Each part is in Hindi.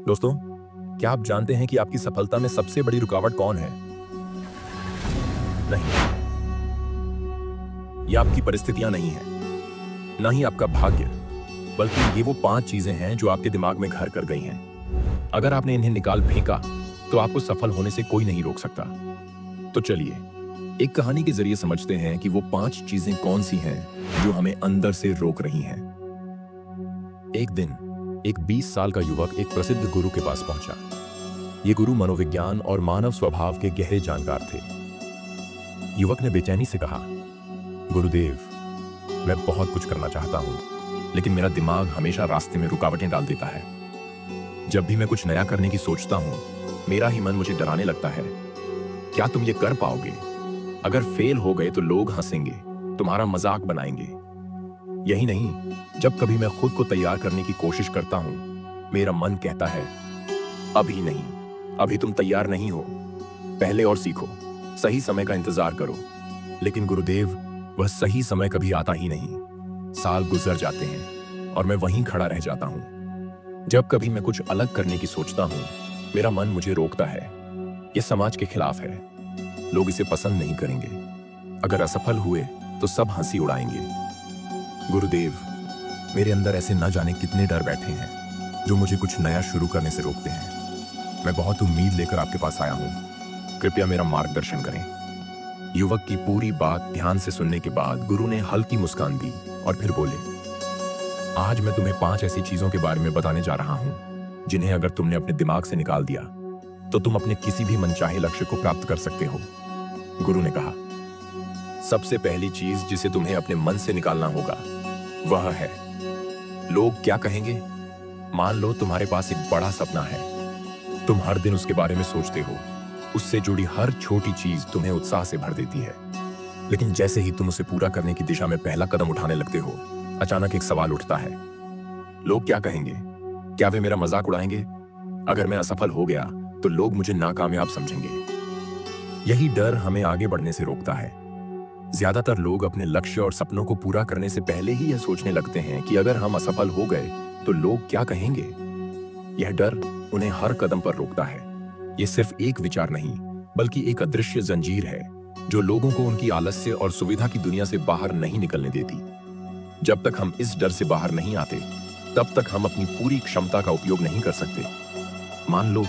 दोस्तों, क्या आप जानते हैं कि आपकी सफलता में सबसे बड़ी रुकावट कौन है? नहीं, ये आपकी परिस्थितियां नहीं है, ना ही आपका भाग्य, बल्कि ये वो 5 चीजें हैं जो आपके दिमाग में घर कर गई हैं। अगर आपने इन्हें निकाल फेंका, तो आपको सफल होने से कोई नहीं रोक सकता। तो चलिए, एक कहानी के जरिए समझते हैं कि वो 5 चीजें कौन सी हैं जो हमें अंदर से रोक रही हैं। एक दिन एक 20 साल का युवक एक प्रसिद्ध गुरु के पास पहुंचा। ये गुरु मनोविज्ञान और मानव स्वभाव के गहरे जानकार थे। युवक ने बेचैनी से कहा, गुरुदेव, मैं बहुत कुछ करना चाहता हूं, लेकिन मेरा दिमाग हमेशा रास्ते में रुकावटें डाल देता है। जब भी मैं कुछ नया करने की सोचता हूं, मेरा ही मन मुझे डराने लगता है। क्या तुम ये कर पाओगे? अगर फेल हो गए तो लोग हंसेंगे, तुम्हारा मजाक बनाएंगे। यही नहीं, जब कभी मैं खुद को तैयार करने की कोशिश करता हूं, मेरा मन कहता है, अभी नहीं, अभी तुम तैयार नहीं हो, पहले और सीखो, सही समय का इंतजार करो। लेकिन गुरुदेव, वह सही समय कभी आता ही नहीं। साल गुजर जाते हैं और मैं वहीं खड़ा रह जाता हूं। जब कभी मैं कुछ अलग करने की सोचता हूं, मेरा मन मुझे रोकता है। यह समाज के खिलाफ है, लोग इसे पसंद नहीं करेंगे। अगर असफल हुए तो सब हंसी उड़ाएंगे। गुरुदेव, मेरे अंदर ऐसे न जाने कितने डर बैठे हैं जो मुझे कुछ नया शुरू करने से रोकते हैं। मैं बहुत उम्मीद लेकर आपके पास आया हूं, कृपया मेरा मार्गदर्शन करें। युवक की पूरी बात ध्यान से सुनने के बाद गुरु ने हल्की मुस्कान दी और फिर बोले, आज मैं तुम्हें 5 ऐसी चीजों के बारे में बताने जा रहा हूं जिन्हें अगर तुमने अपने दिमाग से निकाल दिया तो तुम अपने किसी भी मनचाहे लक्ष्य को प्राप्त कर सकते हो। गुरु ने कहा, सबसे पहली चीज जिसे तुम्हें अपने मन से निकालना होगा वह है, लोग क्या कहेंगे। मान लो तुम्हारे पास एक बड़ा सपना है, तुम हर दिन उसके बारे में सोचते हो, उससे जुड़ी हर छोटी चीज तुम्हें उत्साह से भर देती है। लेकिन जैसे ही तुम उसे पूरा करने की दिशा में पहला कदम उठाने लगते हो, अचानक एक सवाल उठता है, लोग क्या कहेंगे? क्या वे मेरा मजाक उड़ाएंगे? अगर मैं असफल हो गया तो लोग मुझे नाकामयाब समझेंगे। यही डर हमें आगे बढ़ने से रोकता है। ज्यादातर लोग अपने लक्ष्य और सपनों को पूरा करने से पहले ही यह सोचने लगते हैं कि अगर हम असफल हो गए तो लोग क्या कहेंगे। यह डर उन्हें हर कदम पर रोकता है। यह सिर्फ एक विचार नहीं, बल्कि एक अदृश्य जंजीर है जो लोगों को उनकी आलस्य और सुविधा की दुनिया से बाहर नहीं निकलने देती। जब तक हम इस डर से बाहर नहीं आते, तब तक हम अपनी पूरी क्षमता का उपयोग नहीं कर सकते। मान लो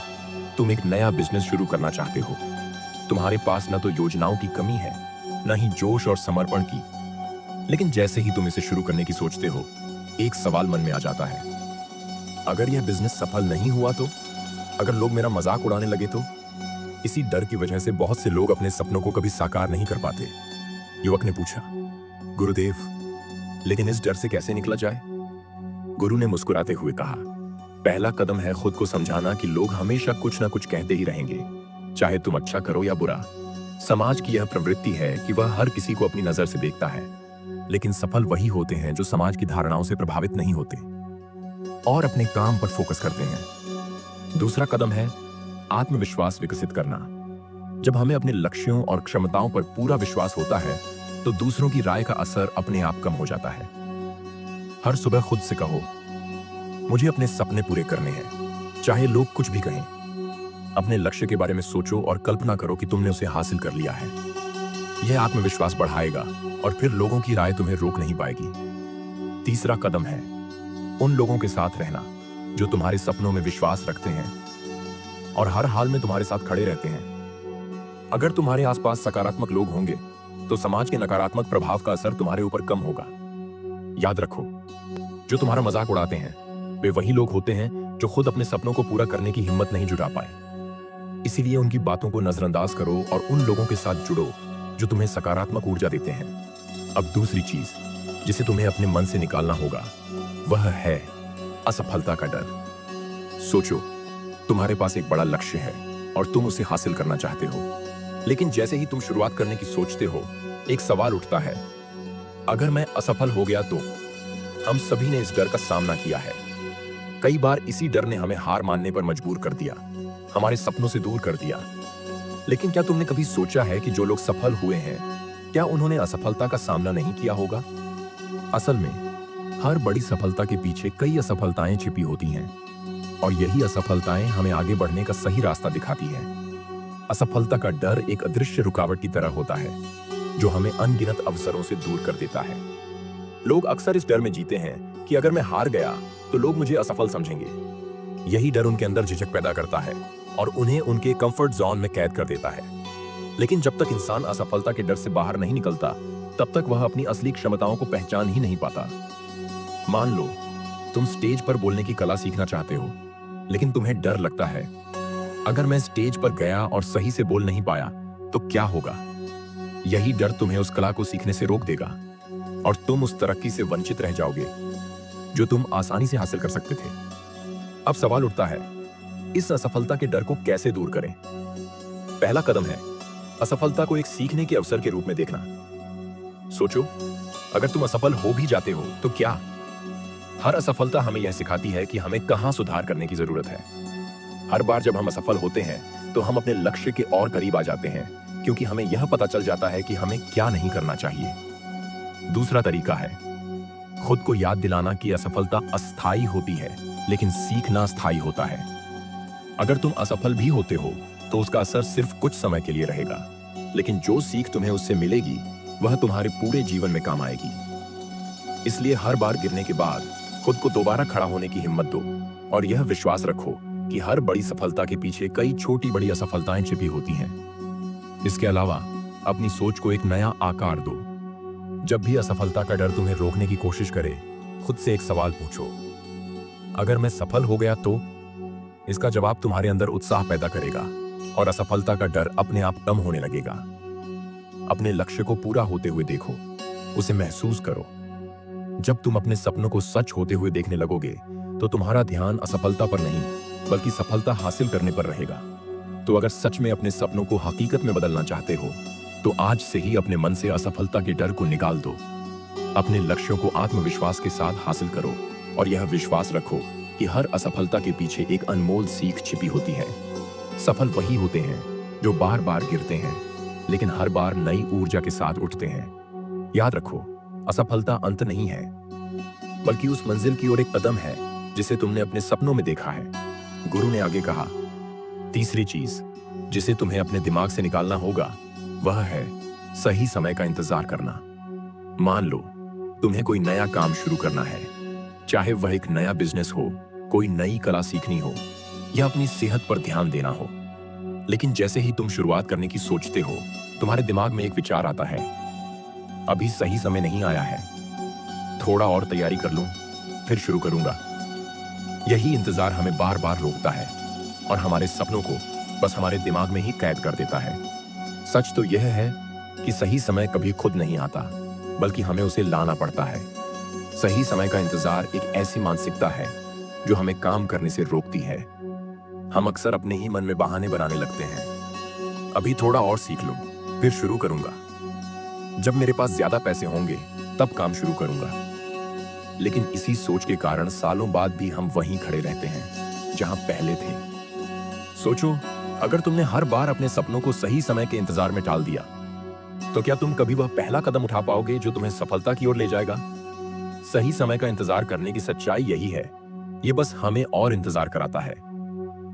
तुम एक नया बिजनेस शुरू करना चाहते हो। तुम्हारे पास न तो योजनाओं की कमी है, न ही जोश और समर्पण की। लेकिन जैसे ही तुम इसे शुरू करने की सोचते हो, एक सवाल मन में आ जाता है, अगर यह बिजनेस सफल नहीं हुआ तो? अगर लोग मेरा मजाक उड़ाने लगे तो? इसी डर की वजह से बहुत से लोग अपने सपनों को कभी साकार नहीं कर पाते। युवक ने पूछा, गुरुदेव, लेकिन इस डर से कैसे निकला जाए? गुरु ने मुस्कुराते हुए कहा, पहला कदम है खुद को समझाना कि लोग हमेशा कुछ ना कुछ कहते ही रहेंगे, चाहे तुम अच्छा करो या बुरा। समाज की यह प्रवृत्ति है कि वह हर किसी को अपनी नजर से देखता है, लेकिन सफल वही होते हैं जो समाज की धारणाओं से प्रभावित नहीं होते और अपने काम पर फोकस करते हैं। दूसरा कदम है आत्मविश्वास विकसित करना। जब हमें अपने लक्ष्यों और क्षमताओं पर पूरा विश्वास होता है, तो दूसरों की राय का असर अपने आप कम हो जाता है। हर सुबह खुद से कहो, मुझे अपने सपने पूरे करने हैं, चाहे लोग कुछ भी कहें। अपने लक्ष्य के बारे में सोचो और कल्पना करो कि तुमने उसे हासिल कर लिया है। यह आत्मविश्वास बढ़ाएगा और फिर लोगों की राय तुम्हें रोक नहीं पाएगी। तीसरा कदम है उन लोगों के साथ रहना जो तुम्हारे सपनों में विश्वास रखते हैं और हर हाल में तुम्हारे साथ खड़े रहते हैं। अगर तुम्हारे आसपास सकारात्मक लोग होंगे, तो समाज के नकारात्मक प्रभाव का असर तुम्हारे ऊपर कम होगा। याद रखो, जो तुम्हारा मजाक उड़ाते हैं, वे वही लोग होते हैं जो खुद अपने सपनों को पूरा करने की हिम्मत नहीं जुटा पाए। इसीलिए उनकी बातों को नजरअंदाज करो और उन लोगों के साथ जुड़ो जो तुम्हें सकारात्मक ऊर्जा देते हैं। अब दूसरी चीज जिसे तुम्हें अपने मन से निकालना होगा, वह है असफलता का डर। सोचो, तुम्हारे पास एक बड़ा लक्ष्य है और तुम उसे हासिल करना चाहते हो, लेकिन जैसे ही तुम शुरुआत करने की सोचते हो, एक सवाल उठता है, अगर मैं असफल हो गया तो? हम सभी ने इस डर का सामना किया है। कई बार इसी डर ने हमें हार मानने पर मजबूर कर दिया, हमारे सपनों से दूर कर दिया। लेकिन क्या तुमने कभी सोचा है कि जो लोग सफल हुए हैं, क्या उन्होंने असफलता का सामना नहीं किया होगा? असल में हर बड़ी सफलता के पीछे कई असफलताएं छिपी होती हैं और यही असफलताएं हमें आगे बढ़ने का सही रास्ता दिखाती है। असफलता का डर एक अदृश्य रुकावट की तरह होता है जो हमें अनगिनत अवसरों से दूर कर देता है। लोग अक्सर इस डर में जीते हैं कि अगर मैं हार गया तो लोग मुझे असफल समझेंगे। यही डर उनके अंदर झिझक पैदा करता है और उन्हें उनके कंफर्ट जोन में कैद कर देता है। लेकिन जब तक इंसान असफलता के डर से बाहर नहीं निकलता, तब तक वह अपनी असली क्षमताओं को पहचान ही नहीं पाता। मान लो तुम स्टेज पर बोलने की कला सीखना चाहते हो, लेकिन तुम्हें डर लगता है, अगर मैं स्टेज पर गया और सही से बोल नहीं पाया तो क्या होगा। यही डर तुम्हें उस कला को सीखने से रोक देगा और तुम उस तरक्की से वंचित रह जाओगे जो तुम आसानी से हासिल कर सकते थे। अब सवाल उठता है, इस असफलता के डर को कैसे दूर करें? पहला कदम है असफलता को एक सीखने के अवसर के रूप में देखना। सोचो, अगर तुम असफल हो भी जाते हो तो क्या? हर असफलता हमें यह सिखाती है कि हमें कहां सुधार करने की जरूरत है। हर बार जब हम असफल होते हैं तो हम अपने लक्ष्य के और करीब आ जाते हैं, क्योंकि हमें यह पता चल जाता है कि हमें क्या नहीं करना चाहिए। दूसरा तरीका है खुद को याद दिलाना कि असफलता अस्थायी होती है, लेकिन सीखना स्थायी होता है। अगर तुम असफल भी होते हो तो उसका असर सिर्फ कुछ समय के लिए रहेगा, लेकिन जो सीख तुम्हें उससे मिलेगी वह तुम्हारे पूरे जीवन में काम आएगी। इसलिए हर बार गिरने के बाद खुद को दोबारा खड़ा होने की हिम्मत दो और यह विश्वास रखो कि हर बड़ी सफलता के पीछे कई छोटी बड़ी असफलताएं छिपी होती हैं। इसके अलावा अपनी सोच को एक नया आकार दो। जब भी असफलता का डर तुम्हें रोकने की कोशिश करे, खुद से एक सवाल पूछो, अगर मैं सफल हो गया तो? इसका जवाब तुम्हारे अंदर उत्साह पैदा करेगा और असफलता का डर अपने आप कम होने लगेगा। अपने लक्ष्य को पूरा होते हुए देखो, उसे महसूस करो। जब तुम अपने सपनों को सच होते हुए देखने लगोगे तो तुम्हारा ध्यान असफलता पर नहीं बल्कि सफलता हासिल करने पर रहेगा। तो अगर सच में अपने सपनों को हकीकत में बदलना चाहते हो तो आज से ही अपने मन से असफलता के डर को निकाल दो। अपने लक्ष्यों को आत्मविश्वास के साथ हासिल करो और यह विश्वास रखो कि हर असफलता के पीछे एक अनमोल सीख छिपी होती है। सफल वही होते हैं जो बार बार गिरते हैं, लेकिन हर बार नई ऊर्जा के साथ उठते हैं। याद रखो, असफलता अंत नहीं है, बल्कि उस मंजिल की ओर एक कदम है जिसे तुमने अपने सपनों में देखा है। गुरु ने आगे कहा, तीसरी चीज जिसे तुम्हें अपने दिमाग से निकालना होगा वह है सही समय का इंतजार करना। मान लो तुम्हें कोई नया काम शुरू करना है, चाहे वह एक नया बिजनेस हो, कोई नई कला सीखनी हो या अपनी सेहत पर ध्यान देना हो। लेकिन जैसे ही तुम शुरुआत करने की सोचते हो, तुम्हारे दिमाग में एक विचार आता है, अभी सही समय नहीं आया है, थोड़ा और तैयारी कर लूं, फिर शुरू करूंगा। यही इंतजार हमें बार बार रोकता है और हमारे सपनों को बस हमारे दिमाग में ही कैद कर देता है। सच तो यह है कि सही समय कभी खुद नहीं आता, बल्कि हमें उसे लाना पड़ता है। सही समय का इंतजार एक ऐसी मानसिकता है जो हमें काम करने से रोकती है। हम अक्सर अपने ही मन में बहाने बनाने लगते हैं, अभी थोड़ा और सीख लूं, फिर शुरू करूंगा, जब मेरे पास ज्यादा पैसे होंगे तब काम शुरू करूंगा। लेकिन इसी सोच के कारण सालों बाद भी हम वहीं खड़े रहते हैं जहां पहले थे। सोचो, अगर तुमने हर बार अपने सपनों को सही समय के इंतजार में टाल दिया, तो क्या तुम कभी वह पहला कदम उठा पाओगे जो तुम्हें सफलता की ओर ले जाएगा? सही समय का इंतजार करने की सच्चाई यही है, ये बस हमें और इंतजार कराता है।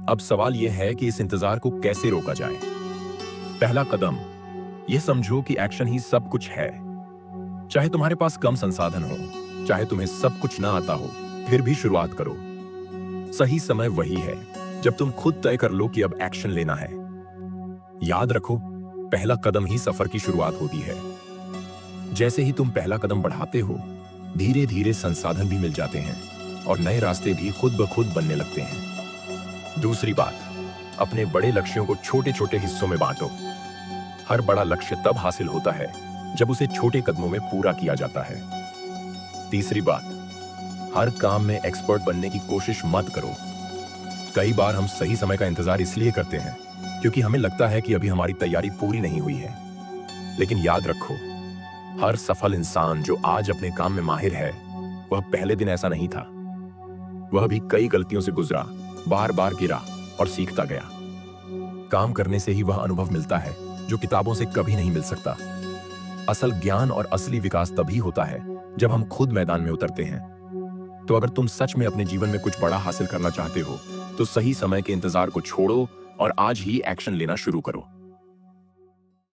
अब सवाल यह है कि इस इंतजार को कैसे रोका जाए। पहला कदम, यह समझो कि एक्शन ही सब कुछ है। चाहे तुम्हारे पास कम संसाधन हो, चाहे तुम्हें सब कुछ ना आता हो, फिर भी शुरुआत करो। सही समय वही है जब तुम खुद तय कर लो कि अब एक्शन लेना है। याद रखो, पहला कदम ही सफर की शुरुआत होती है। जैसे ही तुम पहला कदम बढ़ाते हो, धीरे धीरे संसाधन भी मिल जाते हैं और नए रास्ते भी खुद ब खुद बनने लगते हैं। दूसरी बात, अपने बड़े लक्ष्यों को छोटे छोटे हिस्सों में बांटो। हर बड़ा लक्ष्य तब हासिल होता है जब उसे छोटे कदमों में पूरा किया जाता है। तीसरी बात, हर काम में एक्सपर्ट बनने की कोशिश मत करो। कई बार हम सही समय का इंतजार इसलिए करते हैं क्योंकि हमें लगता है कि अभी हमारी तैयारी पूरी नहीं हुई है। लेकिन याद रखो, हर सफल इंसान जो आज अपने काम में माहिर है, वह पहले दिन ऐसा नहीं था। वह भी कई गलतियों से गुजरा, बार बार गिरा और सीखता गया। काम करने से ही वह अनुभव मिलता है जो किताबों से कभी नहीं मिल सकता। असल ज्ञान और असली विकास तभी होता है जब हम खुद मैदान में उतरते हैं। तो अगर तुम सच में अपने जीवन में कुछ बड़ा हासिल करना चाहते हो तो सही समय के इंतजार को छोड़ो और आज ही एक्शन लेना शुरू करो।